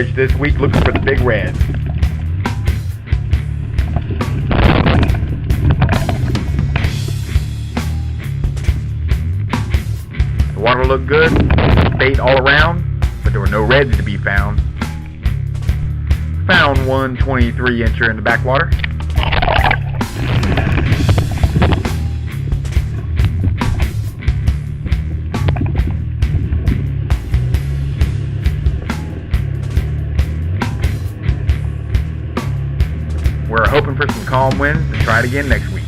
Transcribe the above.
sandbridge this week looking for the big reds. The water looked good, bait all around, but there were no reds to be found. Found one 23-incher in the backwater. We're hoping for some calm winds to try it again next week.